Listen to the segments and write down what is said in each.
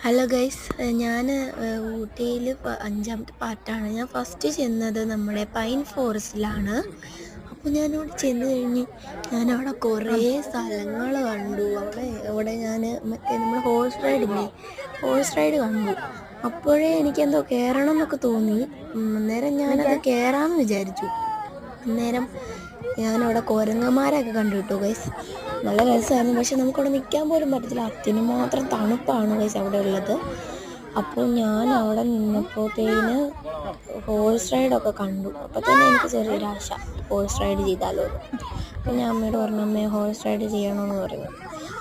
Hello guys, ഞാൻ ഊട്ടിയിൽ 5ാമത്തെ പാർട്ടാണ്. ഞാൻ ഫസ്റ്റ് ചെന്നത് നമ്മുടെ പൈൻ ഫോറസ്റ്റിലാണ്. അപ്പോൾ ഞാനവിടെ ചെന്ന് കഴിഞ്ഞ് ഞാനവിടെ കുറേ സ്ഥലങ്ങൾ കണ്ടു. അവിടെ ഞാൻ മറ്റേ നമ്മൾ ഹോഴ്സ് റൈഡ് കണ്ടു. അപ്പോഴേ എനിക്കെന്തോ കയറണം എന്നൊക്കെ തോന്നി. അന്നേരം ഞാനത് കയറാമെന്ന് വിചാരിച്ചു. അന്നേരം ഞാനവിടെ കുരങ്ങന്മാരൊക്കെ കണ്ടു കേട്ടോ ഗൈസ്. നല്ല രസമായിരുന്നു. പക്ഷെ നമുക്കവിടെ നിൽക്കാൻ പോലും പറ്റത്തില്ല, അത്തിന് മാത്രം തണുപ്പാണ് ഗൈസ് അവിടെ ഉള്ളത്. അപ്പോൾ ഞാൻ അവിടെ നിന്നപ്പോഴത്തേന് ഹോഴ്സ് റൈഡൊക്കെ കണ്ടു. അപ്പോൾ തന്നെ എനിക്ക് ചെറിയൊരാശ, ഹോഴ്സ് റൈഡ് ചെയ്താലോ എന്ന്. അപ്പോൾ ഞാൻ അമ്മയോട് പറഞ്ഞു, അമ്മയെ ഹോഴ്സ് റൈഡ് ചെയ്യണമെന്ന് പറഞ്ഞു.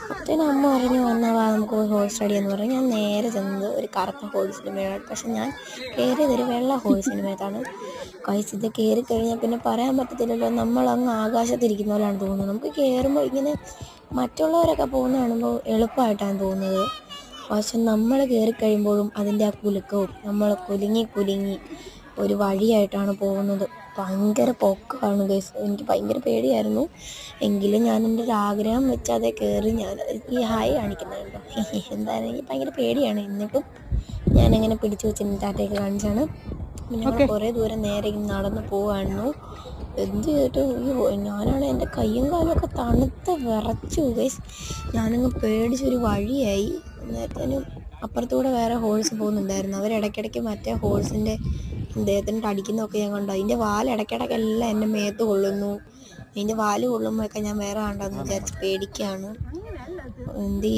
അപ്പോഴത്തേനും അമ്മ പറഞ്ഞു, എന്നാൽ വാ നമുക്ക് ഹോഴ്സ് റൈഡ് എന്ന് പറഞ്ഞു. ഞാൻ നേരെ ചെന്നത് ഒരു കറുത്ത ഹോഴ്സിന് മേലാണ്. പക്ഷെ ഞാൻ കയറിയതൊരു വെള്ള ഹോഴ്സിന് മേത്താണ്. ഇത് കയറി കഴിഞ്ഞാൽ പിന്നെ പറയാൻ പറ്റത്തില്ലല്ലോ, നമ്മളങ്ങ് ആകാശത്തിരിക്കുന്ന പോലെയാണ് തോന്നുന്നത്. നമുക്ക് കയറുമ്പോൾ ഇങ്ങനെ മറ്റുള്ളവരൊക്കെ പോകുന്ന കാണുമ്പോൾ എളുപ്പമായിട്ടാണ് തോന്നുന്നത്. പക്ഷെ നമ്മൾ കയറിക്കഴിയുമ്പോഴും അതിൻ്റെ ആ കുലുക്കവും നമ്മൾ കുലുങ്ങി ഒരു വഴിയായിട്ടാണ് പോകുന്നത്. ഭയങ്കര പൊക്കമാണ് ഗൈസ്. എനിക്ക് ഭയങ്കര പേടിയായിരുന്നു. എങ്കിലും ഞാൻ എൻ്റെ ഒരു ആഗ്രഹം വെച്ച് അതേ കയറി. ഞാൻ ഈ ഹായ് കാണിക്കുന്നുണ്ടോ എന്തായാലും എനിക്ക് ഭയങ്കര പേടിയാണ്. എന്നിട്ടും ഞാനങ്ങനെ പിടിച്ചു വെച്ച് ടാറ്റയൊക്കെ കാണിച്ചാണ്. ഞങ്ങൾ കുറേ ദൂരം നേരെ നടന്ന് പോവായിരുന്നു. എന്ത് ചെയ്തിട്ട് ഞാനാണ് എൻ്റെ കയ്യും കാലൊക്കെ തണുത്ത് വിറച്ചു ഗൈസ്. ഞാനങ്ങ് പേടിച്ചൊരു വഴിയായി. അന്നേരത്തേനും അപ്പുറത്തൂടെ വേറെ ഹോഴ്സ് പോകുന്നുണ്ടായിരുന്നു. അവരിടയ്ക്കിടയ്ക്ക് മറ്റേ ഹോഴ്സിൻ്റെ ദേഹത്തിനിട്ട് അടിക്കുന്നതൊക്കെ ഞാൻ കണ്ടു. അതിൻ്റെ വാൽ ഇടയ്ക്കിടയ്ക്കെല്ലാം എൻ്റെ മേത്ത് കൊള്ളുന്നു. അതിൻ്റെ വാല് കൊള്ളുമ്പോഴൊക്കെ ഞാൻ വേറെ കണ്ടെന്ന് വിചാരിച്ച് പേടിക്കുകയാണ്. എന്ത്